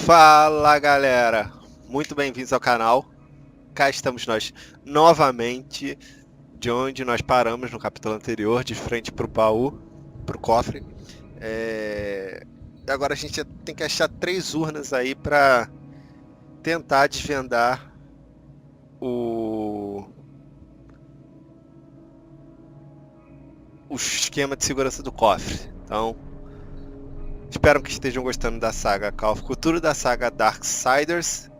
Fala galera, muito bem-vindos ao canal. Cá estamos nós novamente, de onde nós paramos no capítulo anterior, de frente para o baú, para o cofre. Agora a gente tem que achar 3 urnas aí para tentar desvendar o esquema de segurança do cofre. Então, espero que estejam gostando da saga Call of Cthulhu, da saga Darksiders,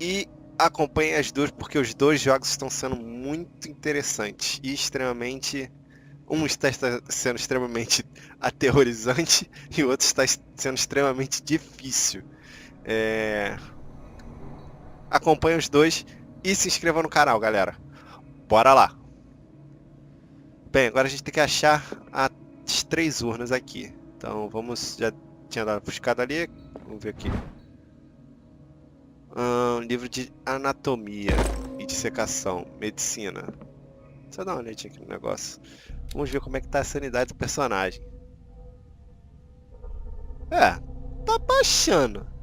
e acompanhem as duas porque os dois jogos estão sendo muito interessantes e extremamente... Um está sendo extremamente aterrorizante e o outro está sendo extremamente difícil. Acompanhe os dois e se inscreva no canal, galera. Bora lá! Bem, agora a gente tem que achar as 3 urnas aqui. Então vamos... Já tinha dado buscada ali. Vamos ver aqui. Livro de anatomia e dissecação. Medicina. Deixa eu dar uma olhadinha aqui no negócio. Vamos ver como é que tá a sanidade do personagem. Tá baixando.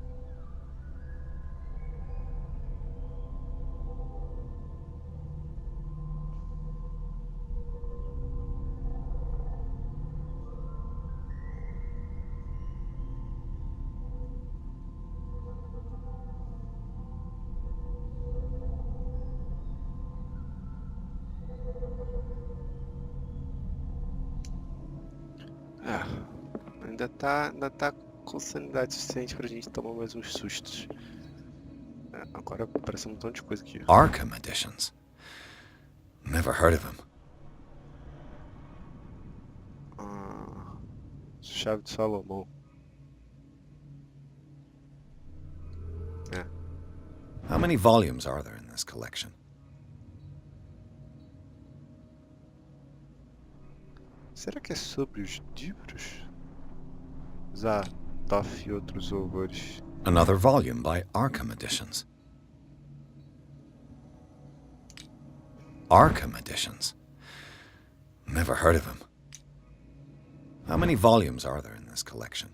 Ainda tá com sanidade suficiente pra gente tomar mais uns sustos. Agora aparece um montão de coisa aqui. Arkham editions. Never heard of them. Chave de Salomão. How many volumes are there in this collection? Será que é sobre os livros? Zatoff e outros horrores. Another volume by Arkham Editions. Arkham Editions. Never heard of them. How many volumes are there in this collection?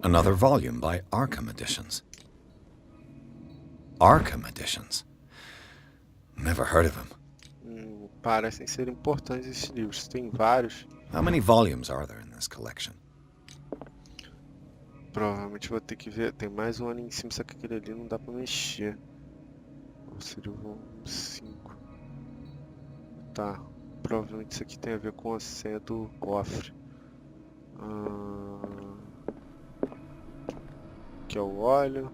Another volume by Arkham Editions. Arkham Editions. Never heard of them. Parecem ser importantes esses livros. Tem vários. How many volumes are there in this collection? Provavelmente vou ter que ver. Tem mais um ali em cima, só que aquele ali não dá pra mexer. Ou seria o volume 5. Tá. Provavelmente isso aqui tem a ver com a senha do cofre. Aqui é o óleo.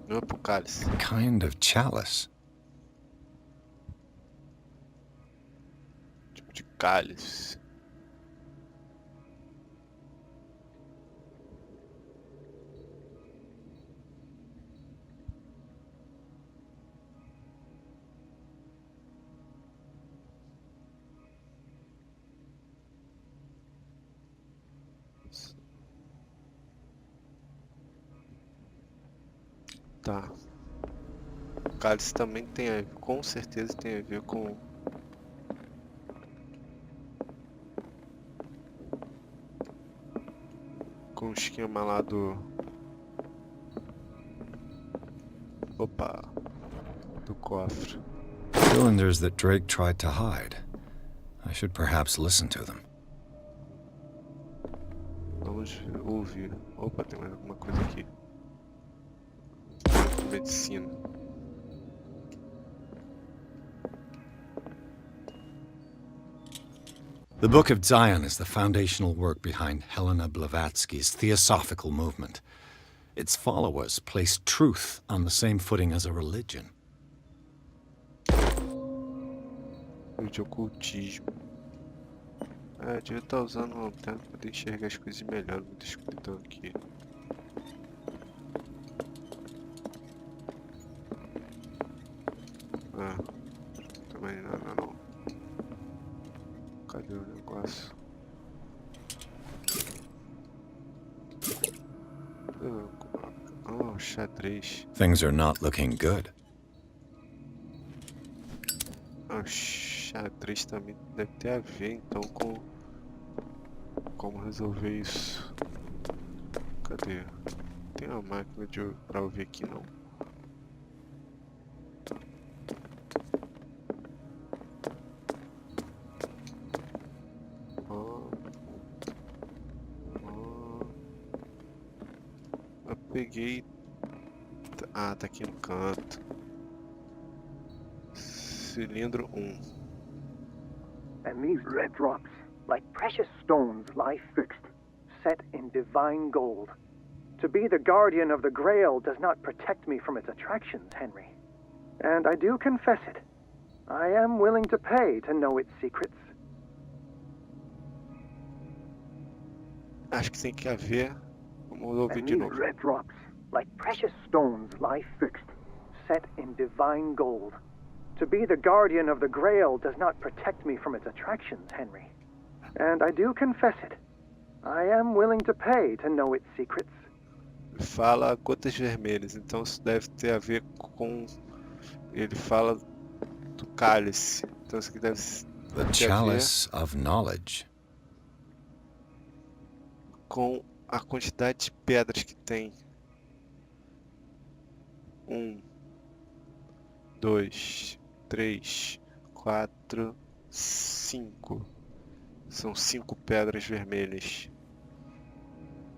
Não é pro cálice. Kind of chalice. Tipo de cálice. Tá. O cálice também tem a ver, com certeza tem a ver com o esquema lá do... Opa! Do cofre. Cylinders that Drake tried to hide. I should perhaps listen to them. Vamos ouvir. Opa, tem mais alguma coisa aqui. Medicina. The Book of Zion is the foundational work behind Helena Blavatsky's theosophical movement. Its followers place truth on the same footing as a religion. De ocultismo. Eu devia estar usando uma lanterna para poder enxergar as coisas melhor. Muito escuridão aqui. Também nada não. Cadê o negócio? Xadrez. Things are not looking good. Xadrez também deve ter a ver então com como resolver isso. Cadê? Tem uma máquina pra ouvir aqui não. Eu peguei. Ah, tá aqui no canto. Cilindro 1. And these red drops, like precious stones, lie fixed, set in divine gold. To be the guardian of the Grail does not protect me from its attractions, Henry. And I do confess it. I am willing to pay to know its secrets. Acho que tem que haver. Vamos ouvir And de these novo. red drops, like precious stones, lie fixed, set in divine gold. To be the guardian of the Grail does not protect me from its attractions, Henry. And I do confess it. I am willing to pay to know its secrets. Fala gotas vermelhas, então isso deve ter a ver com. Ele fala do cálice. Então isso aqui deve The ter a ver chalice of knowledge. com a quantidade de pedras que tem. 1, 2, 3, 4, 5. São 5 pedras vermelhas.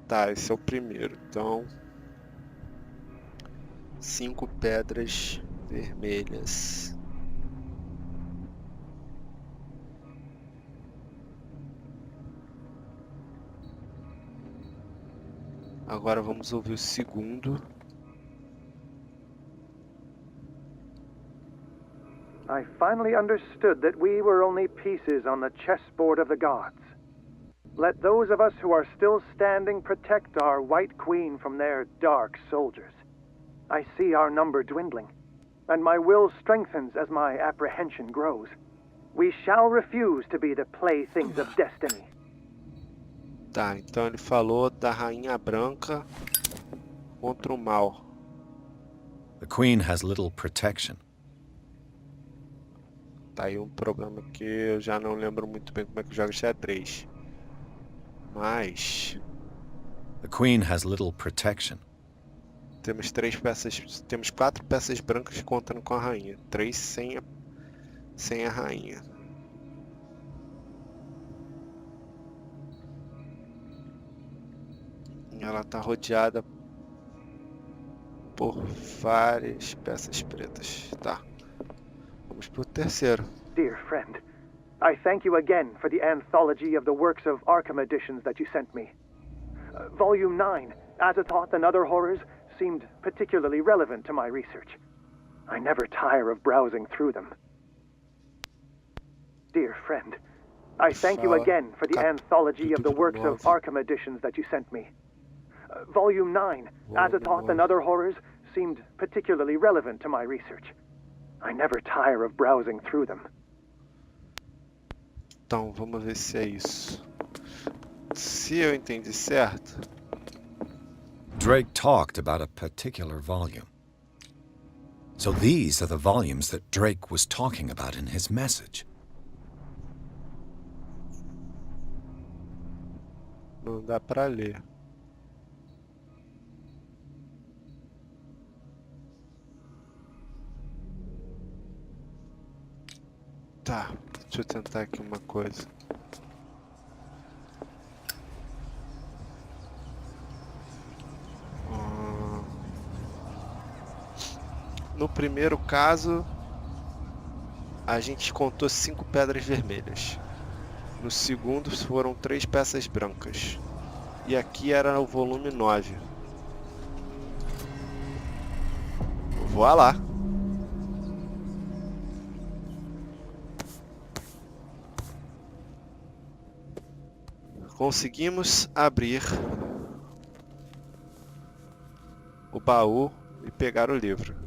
Tá, esse é o primeiro. Então, 5 pedras vermelhas. Agora vamos ouvir o segundo. I finally understood that we were only pieces on the chessboard of the gods. Let those of us who are still standing protect our White Queen from their dark soldiers. I see our number dwindling, and my will strengthens as my apprehension grows. We shall refuse to be the playthings of destiny. Tá, então ele falou da Rainha Branca contra o mal. The queen has little protection. Tá aí um problema que eu já não lembro muito bem como é que joga xadrez. Mas The queen has little protection. temos 4 peças brancas contando com a rainha, 3 sem a rainha. E ela tá rodeada por várias peças pretas. Tá. Vamos pro terceiro. Dear friend, I thank you again for the anthology of the works of Arkham editions that you sent me. Volume 9, Azathoth and Other Horrors, seemed particularly relevant to my research. I never tire of browsing through them. Dear friend, I thank you again for the anthology of the works of Arkham editions that you sent me. Volume 9, Azathoth and Other Horrors, seemed particularly relevant to my research. I never tire of browsing through them. Então, vamos ver se é isso. Se eu entendi certo, Drake talked about a particular volume. So these are the volumes that Drake was talking about in his message. não dá pra ler. Tá, deixa eu tentar aqui uma coisa. No primeiro caso, a gente contou 5 pedras vermelhas. No segundo foram 3 peças brancas. E aqui era o volume 9. Voa lá. Conseguimos abrir o baú e pegar o livro.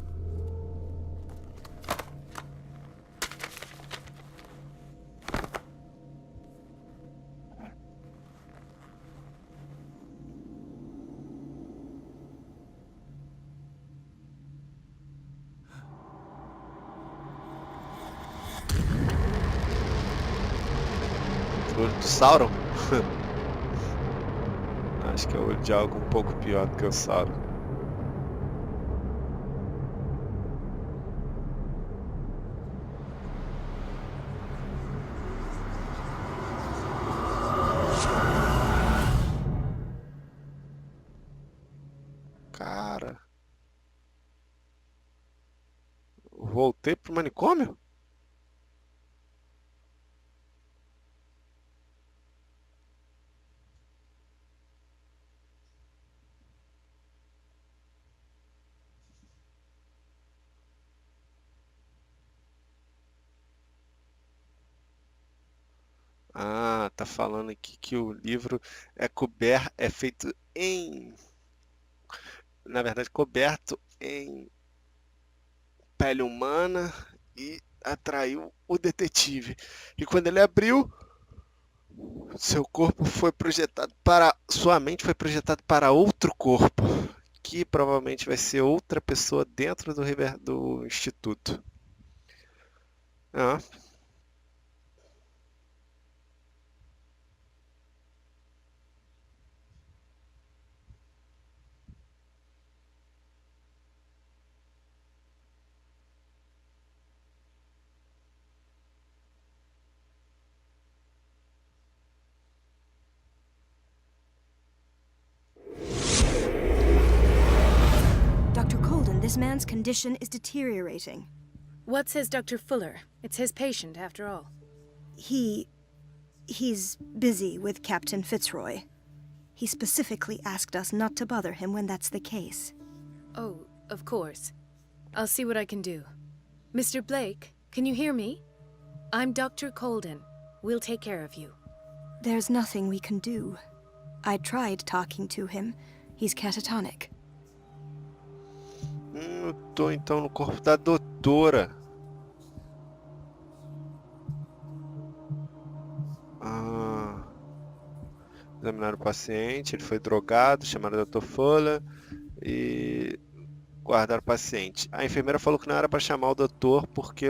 Do Sauron? Acho que é de algo um pouco pior do que o Sauron. Cara, voltei pro manicômio? Ah, tá falando aqui que o livro é feito na verdade, coberto em pele humana e atraiu o detetive. E quando ele abriu, sua mente foi projetado para outro corpo, que provavelmente vai ser outra pessoa dentro do instituto. Ah, Dr. Colden, this man's condition is deteriorating. What says Dr. Fuller? It's his patient, after all. He's busy with Captain Fitzroy. He specifically asked us not to bother him when that's the case. Oh, of course. I'll see what I can do. Mr. Blake, can you hear me? I'm Dr. Colden. We'll take care of you. There's nothing we can do. I tried talking to him. He's catatonic. eu tô então no corpo da doutora. Examinar o paciente, ele foi drogado, chamaram o Dr. Fala e guardar o paciente. A enfermeira falou que não era para chamar o doutor porque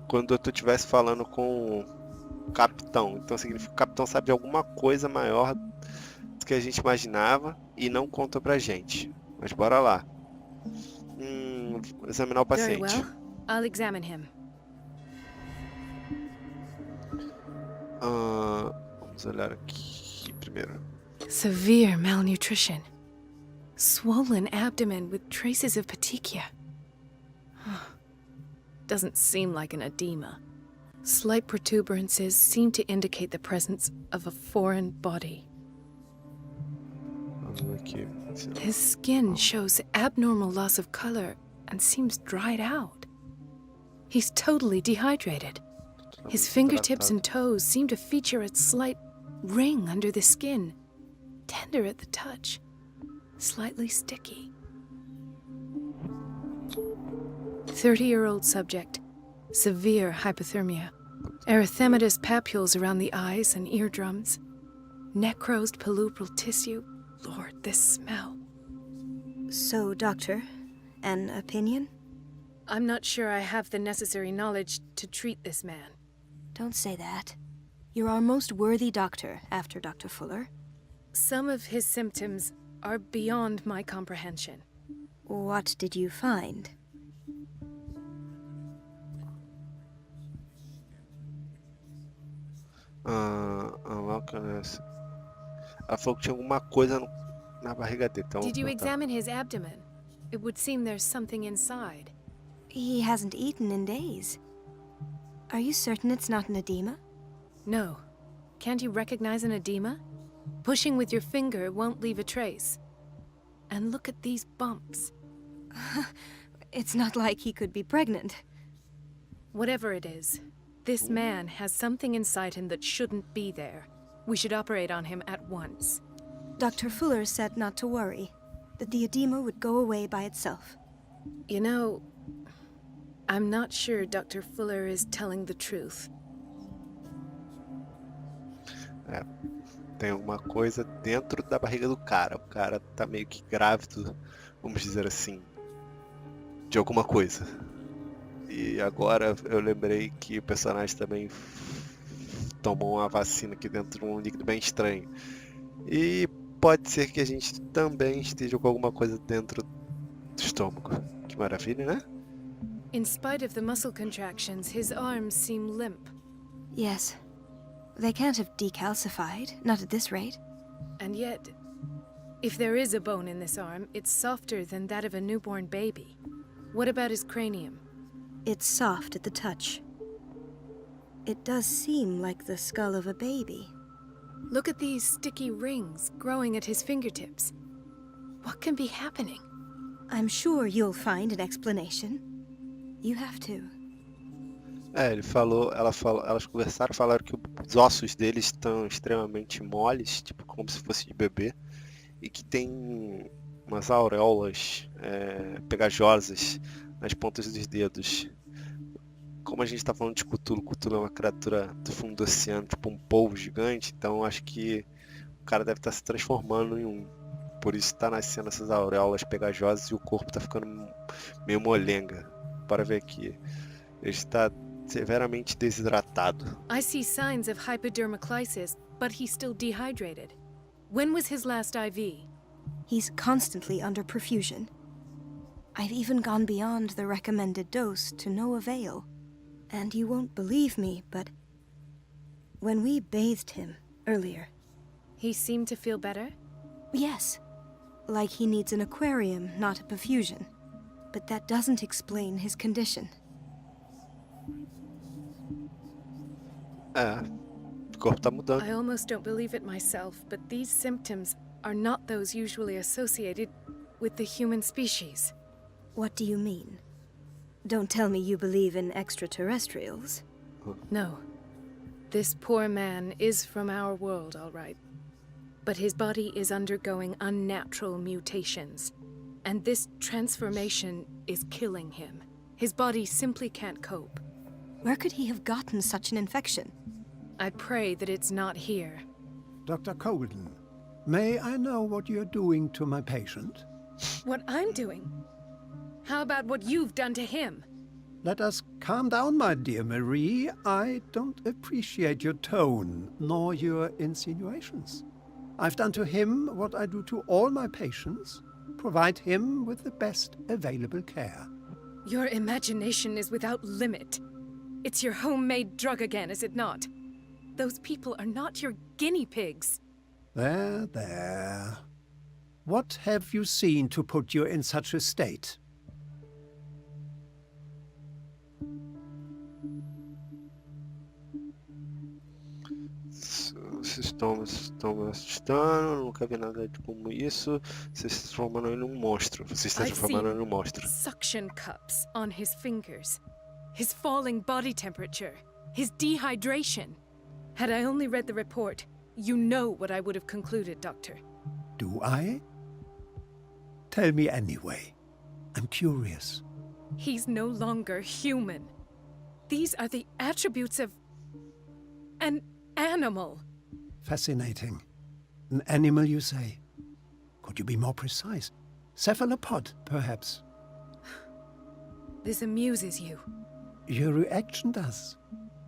quando o doutor estivesse falando com o capitão, então significa que o capitão sabe de alguma coisa maior do que a gente imaginava e não conta pra gente. Mas bora lá. Examinar o Very paciente. well. I'll examine him. Vamos olhar aqui primeiro. Severe malnutrition. Swollen abdomen with traces of petechia. Doesn't seem like an edema. Slight protuberances seem to indicate the presence of a foreign body. Vamos ver aqui. His skin shows abnormal loss of color and seems dried out. He's totally dehydrated. His fingertips and toes seem to feature a slight ring under the skin, tender at the touch, slightly sticky. 30-year-old subject, severe hypothermia, erythematous papules around the eyes and eardrums, necrosed palpebral tissue. Lord, this smell. So, Doctor, an opinion? I'm not sure I have the necessary knowledge to treat this man. Don't say that. You're our most worthy doctor after Dr. Fuller. Some of his symptoms are beyond my comprehension. What did you find? Ela falou que tinha alguma coisa na barriga dele. Então Did you examine his abdomen? It would seem there's something inside. He hasn't eaten in days. Are you certain it's not an edema? No. Can't you recognize an edema? Pushing with your finger won't leave a trace. And look at these bumps. It's not like he could be pregnant. Whatever it is, this man has something inside him that shouldn't be there. We should operate on him at once. Dr. Fuller said not to worry, that the edema would go away by itself. You know, I'm not sure Dr. Fuller is telling the truth. Tem alguma coisa dentro da barriga do cara. O cara tá meio que grávido, vamos dizer assim, de alguma coisa. E agora eu lembrei que o personagem também tomou uma vacina aqui dentro de um líquido bem estranho. E pode ser que a gente também esteja com alguma coisa dentro do estômago. Que maravilha, né? In spite of the muscle contractions, his arms seem limp. Yes. They can't have decalcified, not at this rate. And yet, if there is a bone in this arm, it's softer than that of a newborn baby. What about his cranium? It's soft at the touch. It does seem like the skull of a baby. Look at these sticky rings growing at his fingertips. What can be happening? I'm sure you'll find an explanation. You have to. Ele falou, elas conversaram, falaram que os ossos dele estão extremamente moles, tipo como se fosse de bebê, e que tem umas auréolas pegajosas nas pontas dos dedos. Como a gente tá falando de Cthulhu, Cthulhu é uma criatura do fundo do oceano, tipo um polvo gigante, então acho que o cara deve estar se transformando em um. Por isso tá nascendo essas auréolas pegajosas e o corpo tá ficando meio molenga. Para ver aqui. Ele está severamente desidratado. I see signs of hypodermoclysis, but he's still dehydrated. When was his last IV? He's constantly under perfusion. I've even gone beyond the recommended dose to no avail. And you won't believe me, but when we bathed him earlier... He seemed to feel better? Yes. Like he needs an aquarium, not a perfusion. But that doesn't explain his condition. O corpo tá mudando. I almost don't believe it myself, but these symptoms are not those usually associated with the human species. What do you mean? Don't tell me you believe in extraterrestrials. No. This poor man is from our world, all right. But his body is undergoing unnatural mutations. And this transformation is killing him. His body simply can't cope. Where could he have gotten such an infection? I pray that it's not here. Dr. Colden, may I know what you're doing to my patient? What I'm doing? How about what you've done to him? Let us calm down, my dear Marie. I don't appreciate your tone, nor your insinuations. I've done to him what I do to all my patients. Provide him with the best available care. Your imagination is without limit. It's your homemade drug again, is it not? Those people are not your guinea pigs. There, there. What have you seen to put you in such a state? Vocês estão me assustando, nunca vi nada como isso. Vocês se transformando em um monstro. Você está se I've transformando seen em um monstro. suction cups on his fingers, his falling body temperature, his dehydration. Had I only read the report, you know what I would have concluded, Doctor. Do I? Tell me anyway. I'm curious. He's no longer human. These are the attributes of an animal. Fascinating. An animal, you say? Could you be more precise? Cephalopod, perhaps? This amuses you. Your reaction does.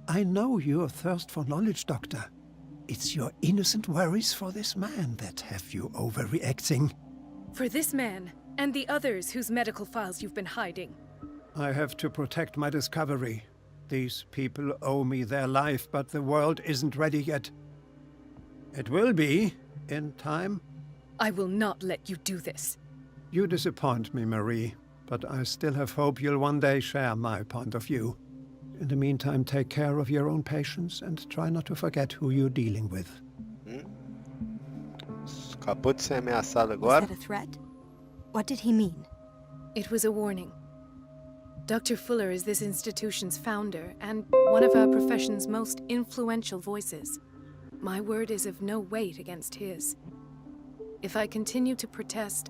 I know your thirst for knowledge, Doctor. It's your innocent worries for this man that have you overreacting. For this man, and the others whose medical files you've been hiding. I have to protect my discovery. These people owe me their life, but the world isn't ready yet. It will be, in time. I will not let you do this. You disappoint me, Marie, but I still have hope you'll one day share my point of view. In the meantime, take care of your own patients and try not to forget who you're dealing with. Acabou de ser ameaçado Was agora. that a threat? What did he mean? It was a warning. Dr. Fuller is this institution's founder and one of our profession's most influential voices. My word is of no weight against his. If I continue to protest,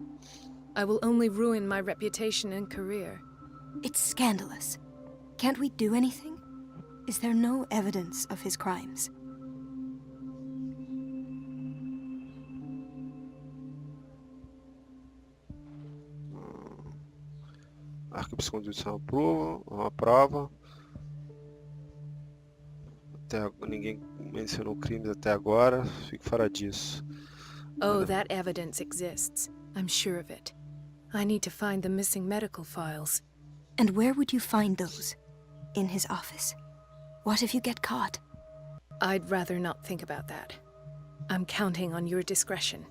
I will only ruin my reputation and career. It's scandalous. Can't we do anything? Is there no evidence of his crimes? Arquipsicondição aprova. Ninguém mencionou crimes até agora. Fique fora disso. Oh, that evidence exists. I'm sure of it. I need to find the missing medical files. And where would you find those? In his office? What if you get caught? I'd rather not think about that. I'm counting on your discretion.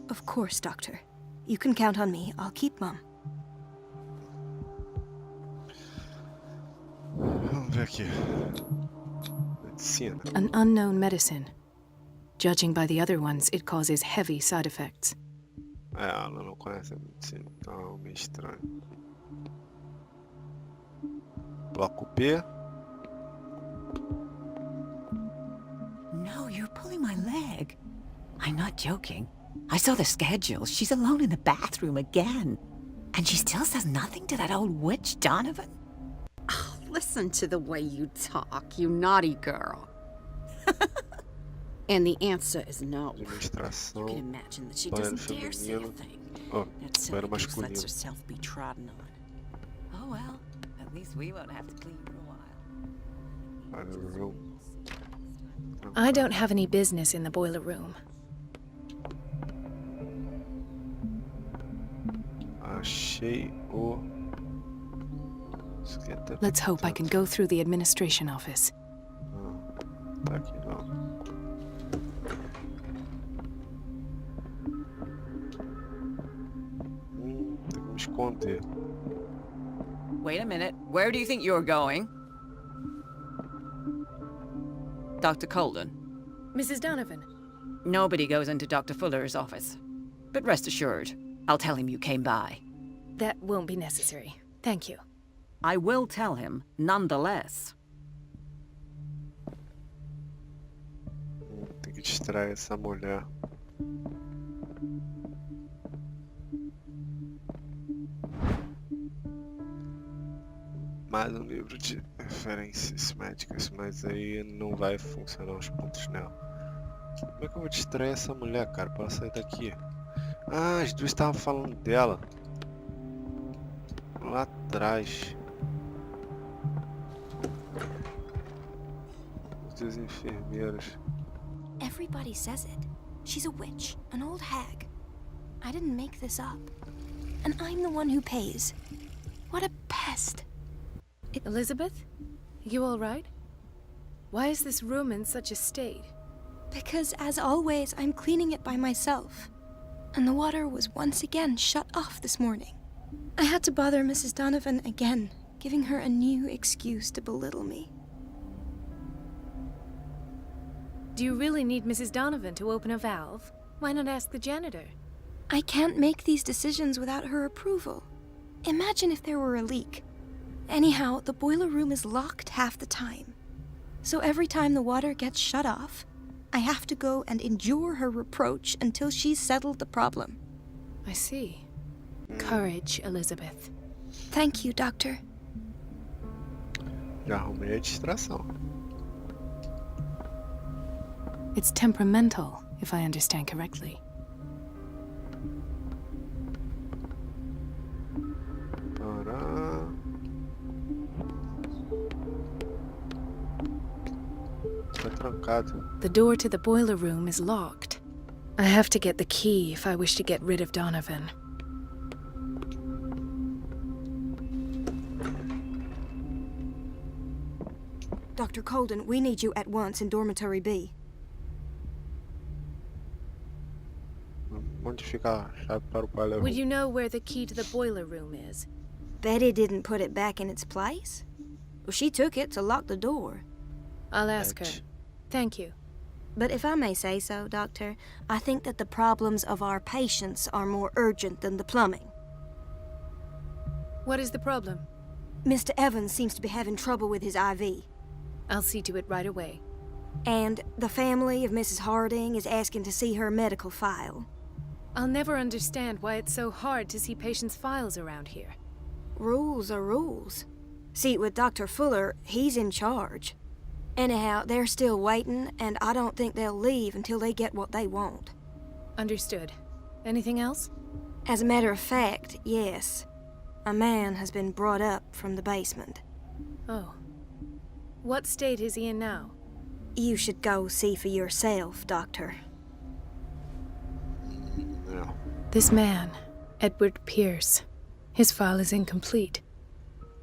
Of course, Doctor. You can count on me. I'll keep Mum. Vamos ver aqui. Medicina. An unknown medicine. Judging by the other ones, it causes heavy side effects. É, ela não conhece a medicina, então meio estranho. Bloco B. No, you're pulling my leg. I'm not joking. I saw the schedule. She's alone in the bathroom again. And she still says nothing to that old witch, Donovan. Oh, listen to the way you talk, you naughty girl. And the answer is no. You can Administração. imagine that she Banheiro doesn't dare say a feminino. thing. Oh, That silly banheiro goose lets masculino. herself be trodden on. Oh well, at least we won't have to clean for a while. Banheiro room. I don't have any business in the boiler room. Achei o... esqueleto. Let's hope I can go through the administration office. Não, tá aqui não. Tem que me esconder. Wait a minute. Where do you think you're going? Dr. Colden. Mrs. Donovan. Nobody goes into Dr. Fuller's office. But rest assured, I'll tell him you came by. That won't be necessary. Thank you. I will tell him, nonetheless. Tem que distrair essa mulher. Mais um livro de referências médicas, mas aí não vai funcionar os pontos nela. Como é que eu vou distrair essa mulher, cara, pra ela sair daqui? Ah, as duas estavam falando dela. Lá atrás. As duas enfermeiras. Everybody says it. She's a witch, an old hag. I didn't make this up. And I'm the one who pays. What a pest. Elizabeth? You all right? Why is this room in such a state? Because, as always, I'm cleaning it by myself. And the water was once again shut off this morning. I had to bother Mrs. Donovan again, giving her a new excuse to belittle me. Do you really need Mrs. Donovan to open a valve? Why not ask the janitor? I can't make these decisions without her approval. Imagine if there were a leak. Anyhow, the boiler room is locked half the time. So every time the water gets shut off, I have to go and endure her reproach until she's settled the problem. I see. Courage, Elizabeth. Thank you, Doctor. Já arrumei a distração. It's temperamental, if I understand correctly. Pará. Tá trancado. The door to the boiler room is locked. I have to get the key if I wish to get rid of Donovan. Dr. Colden, we need you at once in Dormitory B. Onde fica a chave para o boiler Would room? you know where the key to the boiler room is? Betty didn't put it back in its place. Well, she took it to lock the door. I'll ask her. Ouch. Thank you. But if I may say so, Doctor, I think that the problems of our patients are more urgent than the plumbing. What is the problem? Mr. Evans seems to be having trouble with his IV. I'll see to it right away. And the family of Mrs. Harding is asking to see her medical file. I'll never understand why it's so hard to see patients' files around here. Rules are rules. See, with Dr. Fuller, he's in charge. Anyhow, they're still waiting, and I don't think they'll leave until they get what they want. Understood. Anything else? As a matter of fact, yes. A man has been brought up from the basement. Oh. What state is he in now? You should go see for yourself, Doctor. Não. This man, Edward Pierce, his file is incomplete.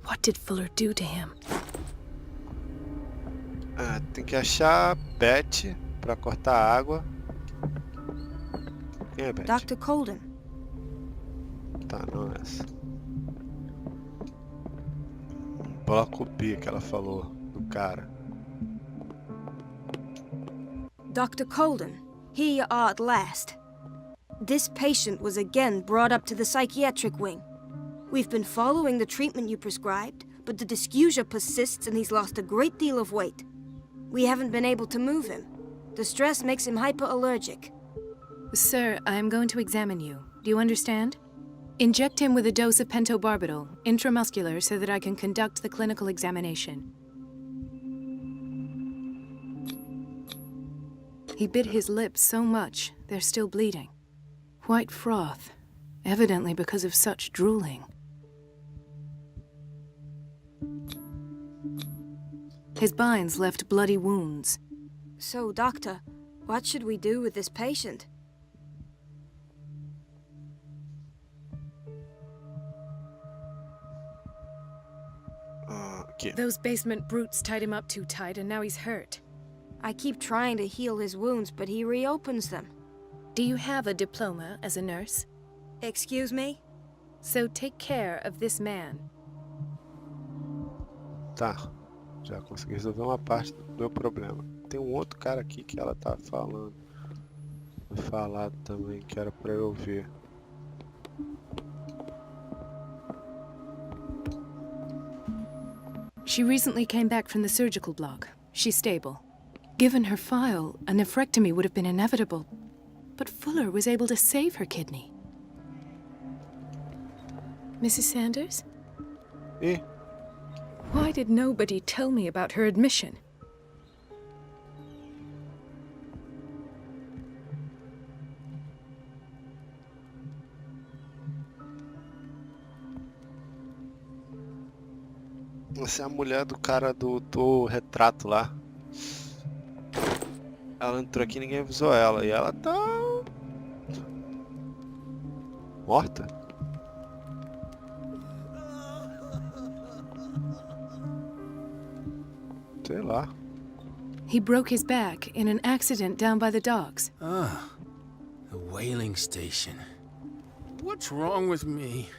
What did Fuller do to him? Ah, tem que achar Beth pra cortar a água. Quem é Beth? Dr. Colden. Tá, não é essa. Bola copia que ela falou do cara. Dr. Colden, here you are at last. This patient was again brought up to the psychiatric wing. We've been following the treatment you prescribed, but the dysgeusia persists and he's lost a great deal of weight. We haven't been able to move him. The stress makes him hyperallergic. Sir, I am going to examine you. Do you understand? Inject him with a dose of pentobarbital, intramuscular, so that I can conduct the clinical examination. He bit his lips so much, they're still bleeding. White froth, evidently because of such drooling. His binds left bloody wounds. So, Doctor, what should we do with this patient? Aqui. Those basement brutes tied him up too tight, and now he's hurt. I keep trying to heal his wounds, but he reopens them. Do you have a diploma as a nurse? Excuse me? So take care of this man. Tá. Já consegui resolver uma parte do meu problema. Tem um outro cara aqui que ela tá falando. Foi falado também que era pra eu ver. She recently came back from the surgical block. She's stable. Given her file, a nephrectomy would have been inevitable. But Fuller was able to save her kidney. Mrs. Sanders? E Why did nobody tell me about her admission? essa é a mulher do cara do retrato lá. Ela entrou aqui e ninguém avisou ela. E ela tá... morta? Sei lá. He broke his back in an accident down by the docks. Ah, the whaling station. What's wrong with me?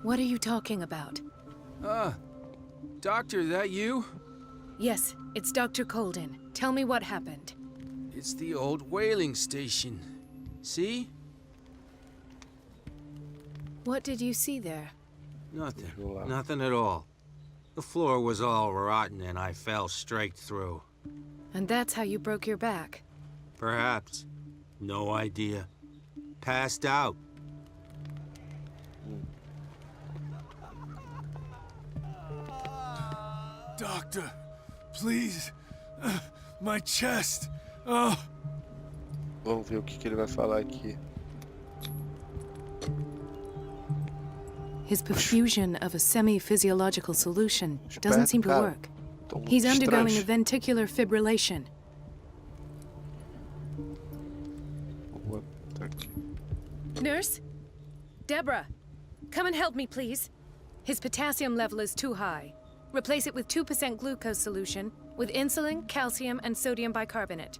What are you talking about? Doctor, that you? Yes, it's Dr. Colden. Tell me what happened. It's the old whaling station. See? What did you see there? Nothing. Nothing at all. The floor was all rotten and I fell straight through. And that's how you broke your back. Perhaps. No idea. Passed out. Doctor, please. My chest. Oh. Vamos ver o que ele vai falar aqui. His perfusion of a semi-physiological solution doesn't seem to work. He's undergoing a ventricular fibrillation. Nurse? Deborah, come and help me, please. His potassium level is too high. Replace it with 2% glucose solution with insulin, calcium, and sodium bicarbonate.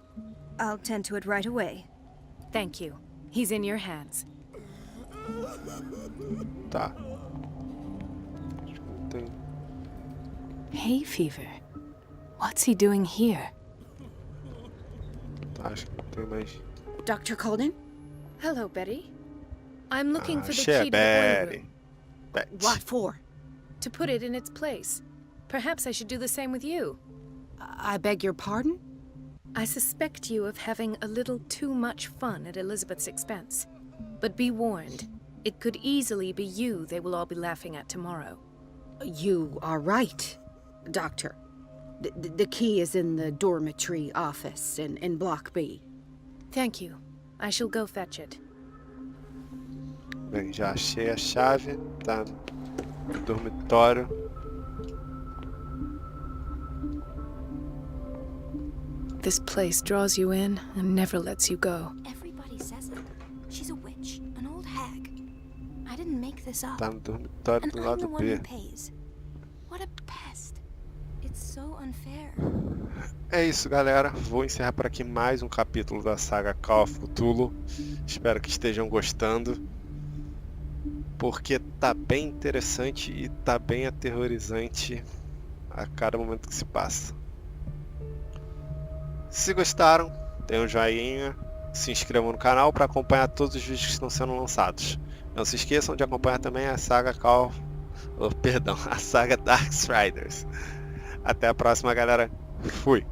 I'll tend to it right away. Thank you. He's in your hands. Tá. Hay fever. What's he doing here? Tá, acho que não tem mais. Dr. Colden? Hello, Betty. I'm looking for the Achei key a to the boiler Betty. room. Betty. What for? To put it in its place. Perhaps I should do the same with you. I beg your pardon? I suspect you of having a little too much fun at Elizabeth's expense. But be warned, it could easily be you they will all be laughing at tomorrow. You are right, Doctor. The key is in the dormitory office in Block B. Thank you. I shall go fetch it. Bem, já achei a chave. Tá no dormitório. This place draws you in and never lets you go. Everybody says it. She's a witch, an old hag. I didn't make this up. Tá no dormitório And do I'm lado the one B. who pays. What a pest. It's so unfair. É isso, galera. Vou encerrar por aqui mais um capítulo da saga Call of Cthulhu. Espero que estejam gostando, porque tá bem interessante e tá bem aterrorizante a cada momento que se passa. Se gostaram, deem um joinha, se inscrevam no canal para acompanhar todos os vídeos que estão sendo lançados. Não se esqueçam de acompanhar também a saga a saga Darksiders. Até a próxima, galera. Fui!